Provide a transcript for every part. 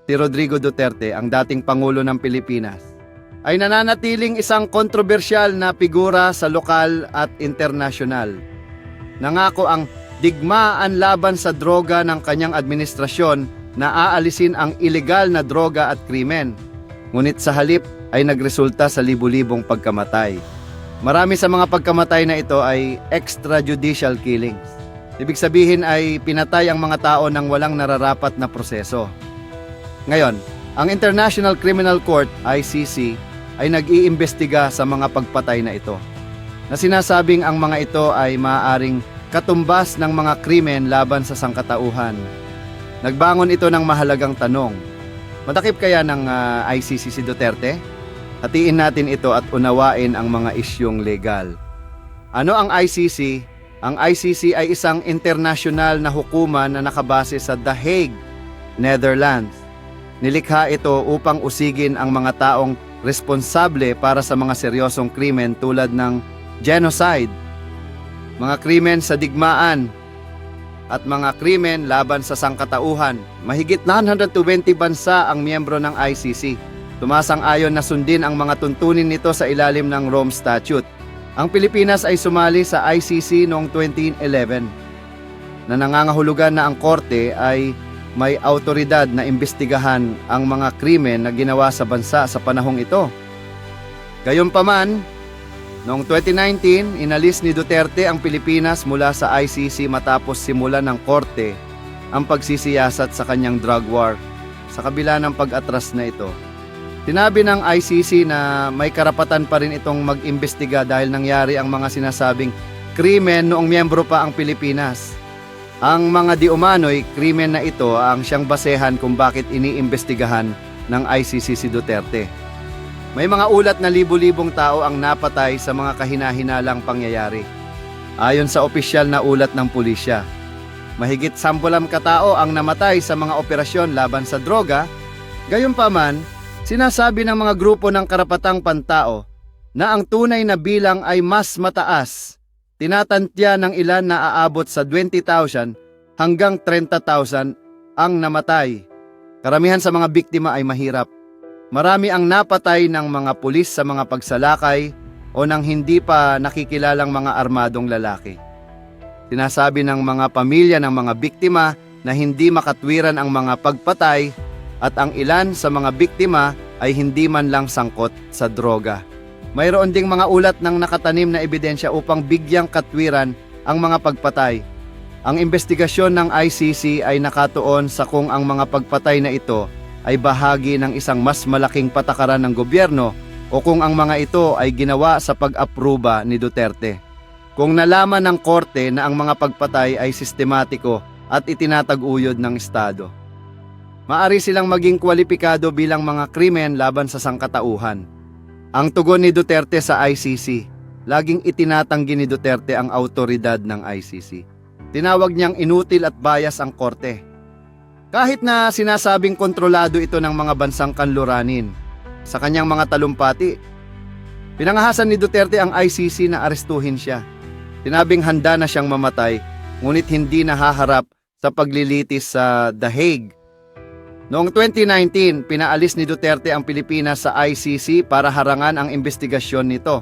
si Rodrigo Duterte, ang dating Pangulo ng Pilipinas, ay nananatiling isang kontrobersyal na figura sa lokal at internasyonal. Nangako ang digmaan laban sa droga ng kanyang administrasyon na aalisin ang ilegal na droga at krimen. Ngunit sa halip ay nagresulta sa libu-libong pagkamatay. Marami sa mga pagkamatay na ito ay extrajudicial killings. Ibig sabihin ay pinatay ang mga tao ng walang nararapat na proseso. Ngayon, ang International Criminal Court, ICC, ay nag-iimbestiga sa mga pagpatay na ito, na sinasabing ang mga ito ay maaaring katumbas ng mga krimen laban sa sangkatauhan. Nagbangon ito ng mahalagang tanong. Matakip kaya ng ICC si Duterte? Hatiin natin ito at unawain ang mga isyong legal. Ano ang ICC? Ang ICC ay isang internasyonal na hukuman na nakabase sa The Hague, Netherlands. Nilikha ito upang usigin ang mga taong responsable para sa mga seryosong krimen tulad ng genocide, mga krimen sa digmaan, at mga krimen laban sa sangkatauhan. Mahigit 120 bansa ang miyembro ng ICC. Tumasang-ayon na sundin ang mga tuntunin nito sa ilalim ng Rome Statute. Ang Pilipinas ay sumali sa ICC noong 2011, na nangangahulugan na ang korte ay may autoridad na imbestigahan ang mga krimen na ginawa sa bansa sa panahong ito. Gayunpaman, noong 2019, inalis ni Duterte ang Pilipinas mula sa ICC matapos simulan ng korte ang pagsisiyasat sa kanyang drug war sa kabila ng pag-atras na ito. Sinabi ng ICC na may karapatan pa rin itong mag-imbestiga dahil nangyari ang mga sinasabing krimen noong miyembro pa ang Pilipinas. Ang mga di umano'y krimen na ito ang siyang basehan kung bakit iniimbestigahan ng ICC si Duterte. May mga ulat na libu-libong tao ang napatay sa mga kahinahinalang pangyayari. Ayon sa opisyal na ulat ng pulisya, mahigit 10 katao ang namatay sa mga operasyon laban sa droga. Gayunpaman, sinasabi ng mga grupo ng karapatang pantao na ang tunay na bilang ay mas mataas. Tinatantya ng ilan na aabot sa 20,000 hanggang 30,000 ang namatay. Karamihan sa mga biktima ay mahirap. Marami ang napatay ng mga pulis sa mga pagsalakay o ng hindi pa nakikilalang mga armadong lalaki. Sinasabi ng mga pamilya ng mga biktima na hindi makatwiran ang mga pagpatay at ang ilan sa mga biktima ay hindi man lang sangkot sa droga. Mayroon ding mga ulat ng nakatanim na ebidensya upang bigyang katwiran ang mga pagpatay. Ang investigasyon ng ICC ay nakatuon sa kung ang mga pagpatay na ito ay bahagi ng isang mas malaking patakaran ng gobyerno o kung ang mga ito ay ginawa sa pag-apruba ni Duterte. Kung nalaman ng korte na ang mga pagpatay ay sistematiko at itinatag-uyod ng Estado, maaari silang maging kwalipikado bilang mga krimen laban sa sangkatauhan. Ang tugon ni Duterte sa ICC, laging itinatanggi ni Duterte ang autoridad ng ICC. Tinawag niyang inutil at bias ang korte. Kahit na sinasabing kontrolado ito ng mga bansang kanluranin sa kanyang mga talumpati, pinangahasan ni Duterte ang ICC na arestuhin siya. Tinabing handa na siyang mamatay, ngunit hindi nahaharap sa paglilitis sa The Hague. Noong 2019, pinaalis ni Duterte ang Pilipinas sa ICC para harangan ang investigasyon nito.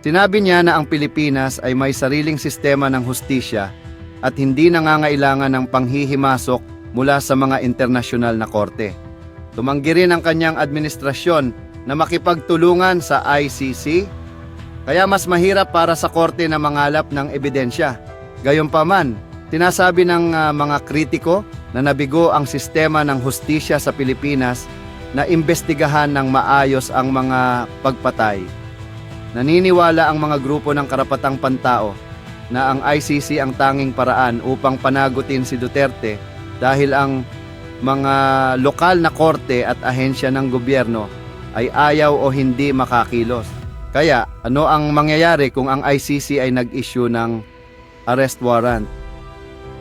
Sinabi niya na ang Pilipinas ay may sariling sistema ng hustisya at hindi nangangailangan ng panghihimasok mula sa mga internasyonal na korte. Tumanggi rin ang kanyang administrasyon na makipagtulungan sa ICC, kaya mas mahirap para sa korte na mangalap ng ebidensya. Gayunpaman, sinasabi ng mga kritiko na nabigo ang sistema ng hustisya sa Pilipinas na imbestigahan ng maayos ang mga pagpatay. Naniniwala ang mga grupo ng karapatang pantao na ang ICC ang tanging paraan upang panagutin si Duterte dahil ang mga lokal na korte at ahensya ng gobyerno ay ayaw o hindi makakilos. Kaya ano ang mangyayari kung ang ICC ay nag-issue ng arrest warrant?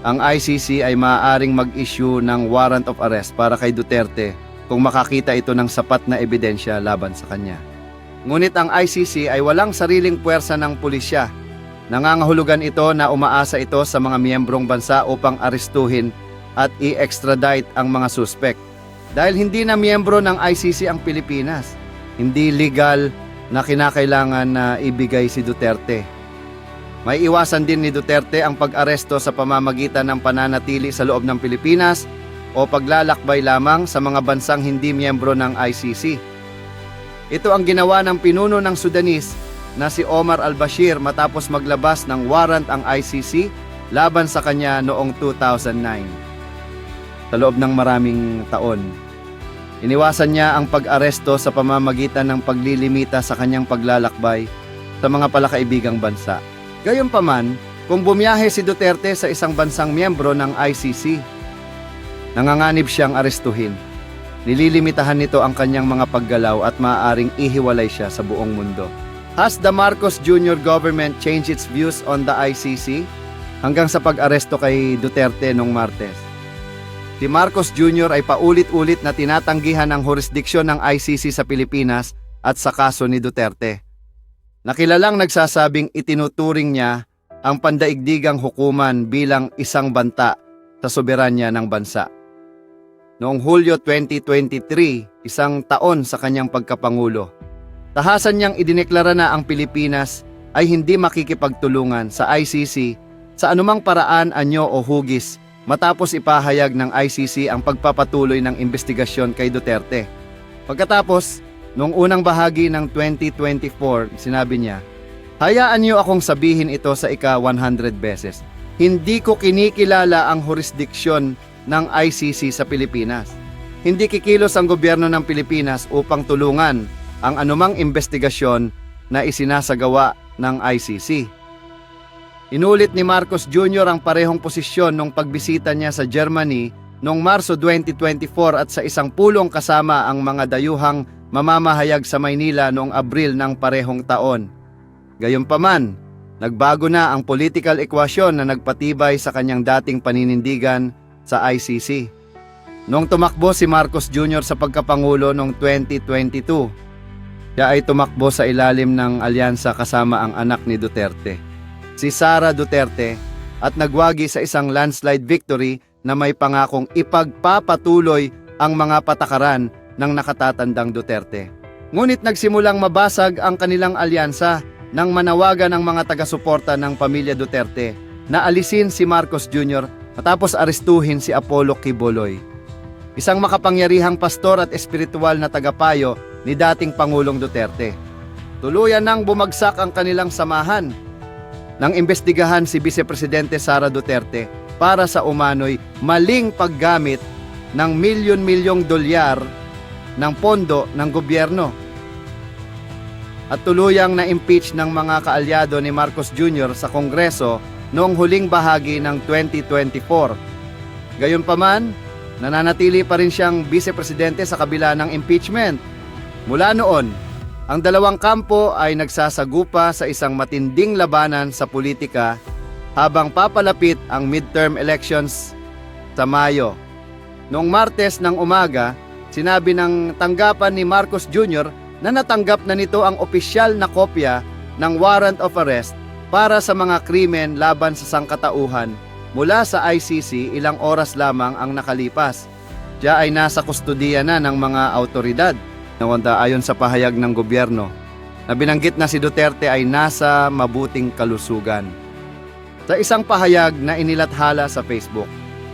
Ang ICC ay maaaring mag-issue ng warrant of arrest para kay Duterte kung makakita ito ng sapat na ebidensya laban sa kanya. Ngunit ang ICC ay walang sariling puwersa ng pulisya. Nangangahulugan ito na umaasa ito sa mga miyembrong bansa upang arestuhin at i-extradite ang mga suspect. Dahil hindi na miyembro ng ICC ang Pilipinas, hindi legal na kinakailangan na ibigay si Duterte. May iwasan din ni Duterte ang pag-aresto sa pamamagitan ng pananatili sa loob ng Pilipinas o paglalakbay lamang sa mga bansang hindi miyembro ng ICC. Ito ang ginawa ng pinuno ng Sudanese na si Omar al-Bashir matapos maglabas ng warrant ang ICC laban sa kanya noong 2009. Sa loob ng maraming taon, iniwasan niya ang pag-aresto sa pamamagitan ng paglilimita sa kanyang paglalakbay sa mga palakaibigang bansa. Gayunpaman, kung bumiyahe si Duterte sa isang bansang miyembro ng ICC, nanganganib siyang arestuhin. Nililimitahan nito ang kanyang mga paggalaw at maaaring ihiwalay siya sa buong mundo. Has the Marcos Jr. government changed its views on the ICC hanggang sa pag-aresto kay Duterte noong Martes? Si Marcos Jr. ay paulit-ulit na tinatanggihan ang jurisdiksyon ng ICC sa Pilipinas at sa kaso ni Duterte. Nakilalang nagsasabing itinuturing niya ang pandaigdigang hukuman bilang isang banta sa soberanya ng bansa. Noong Hulyo 2023, isang taon sa kanyang pagkapangulo, tahasan niyang idineklara na ang Pilipinas ay hindi makikipagtulungan sa ICC sa anumang paraan, anyo o hugis matapos ipahayag ng ICC ang pagpapatuloy ng investigasyon kay Duterte. Pagkatapos, noong unang bahagi ng 2024, sinabi niya, "Hayaan niyo akong sabihin ito sa ika-100 beses. Hindi ko kinikilala ang jurisdiksyon ng ICC sa Pilipinas. Hindi kikilos ang gobyerno ng Pilipinas upang tulungan ang anumang investigasyon na isinasagawa ng ICC." Inulit ni Marcos Jr. ang parehong posisyon nung pagbisita niya sa Germany noong Marso 2024 at sa isang pulong kasama ang mga dayuhang mamamahayag sa Maynila noong Abril ng parehong taon. Gayunpaman, nagbago na ang political equation na nagpatibay sa kanyang dating paninindigan sa ICC. Noong tumakbo si Marcos Jr. sa pagkapangulo noong 2022, siya ay tumakbo sa ilalim ng alyansa kasama ang anak ni Duterte, si Sara Duterte, at nagwagi sa isang landslide victory na may pangakong ipagpapatuloy ang mga patakaran ng nakatatandang Duterte. Ngunit nagsimulang mabasag ang kanilang alyansa nang manawagan ng mga taga-suporta ng pamilya Duterte na alisin si Marcos Jr. matapos arestuhin si Apollo Quiboloy, isang makapangyarihang pastor at espiritual na tagapayo ni dating Pangulong Duterte. Tuluyan nang bumagsak ang kanilang samahan nang imbestigahan si Vice Presidente Sara Duterte para sa umano'y maling paggamit ng milyon-milyong dolyar ng pondo ng gobyerno, at tuluyang na-impeach ng mga kaalyado ni Marcos Jr. sa Kongreso noong huling bahagi ng 2024. Gayunpaman, nananatili pa rin siyang vice-presidente sa kabila ng impeachment. Mula noon, ang dalawang kampo ay nagsasagupa sa isang matinding labanan sa politika habang papalapit ang midterm elections sa Mayo. Noong Martes ng umaga, sinabi ng tanggapan ni Marcos Jr. na natanggap na nito ang opisyal na kopya ng warrant of arrest para sa mga krimen laban sa sangkatauhan mula sa ICC ilang oras lamang ang nakalipas. Siya ay nasa kustudiya na ng mga autoridad. Ayon sa pahayag ng gobyerno, na binanggit na si Duterte ay nasa mabuting kalusugan. Sa isang pahayag na inilathala sa Facebook,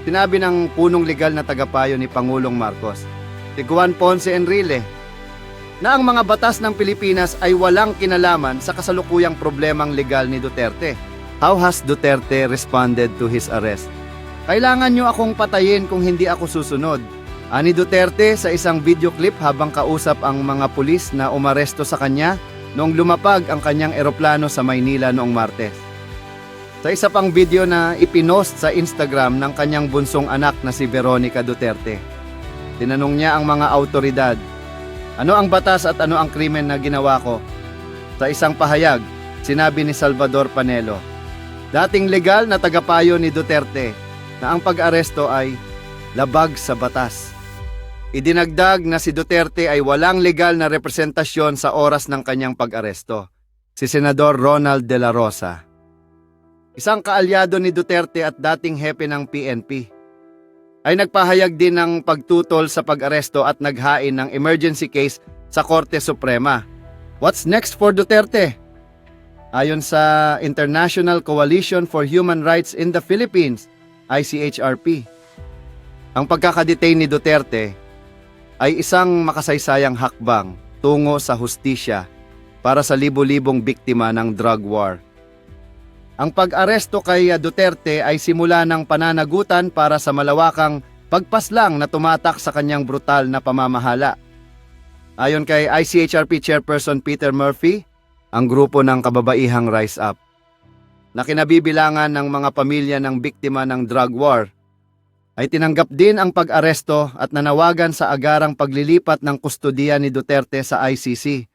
sinabi ng punong legal na tagapayo ni Pangulong Marcos, si Juan Ponce Enrile, na ang mga batas ng Pilipinas ay walang kinalaman sa kasalukuyang problemang legal ni Duterte. How has Duterte responded to his arrest? Kailangan nyo akong patayin kung hindi ako susunod. Ani Duterte sa isang video clip habang kausap ang mga pulis na umaresto sa kanya noong lumapag ang kanyang eroplano sa Maynila noong Martes. Sa isa pang video na ipinost sa Instagram ng kanyang bunsong anak na si Veronica Duterte, tinanong niya ang mga autoridad, ano ang batas at ano ang krimen na ginawa ko? Sa isang pahayag, sinabi ni Salvador Panelo, dating legal na tagapayo ni Duterte, na ang pag-aresto ay labag sa batas. Idinagdag na si Duterte ay walang legal na representasyon sa oras ng kanyang pag-aresto, si Senador Ronald De La Rosa, isang kaalyado ni Duterte at dating hepe ng PNP. ay nagpahayag din ng pagtutol sa pag-aresto at naghain ng emergency case sa Korte Suprema. What's next for Duterte? Ayon sa International Coalition for Human Rights in the Philippines, ICHRP, ang pagkakadetain ni Duterte ay isang makasaysayang hakbang tungo sa hustisya para sa libo-libong biktima ng drug war. Ang pag-aresto kay Duterte ay simula ng pananagutan para sa malawakang pagpaslang na tumatak sa kanyang brutal na pamamahala. Ayon kay ICHRP Chairperson Peter Murphy, ang grupo ng kababaihang Rise Up, na kinabibilangan ng mga pamilya ng biktima ng drug war, ay tinanggap din ang pag-aresto at nanawagan sa agarang paglilipat ng kustudiya ni Duterte sa ICC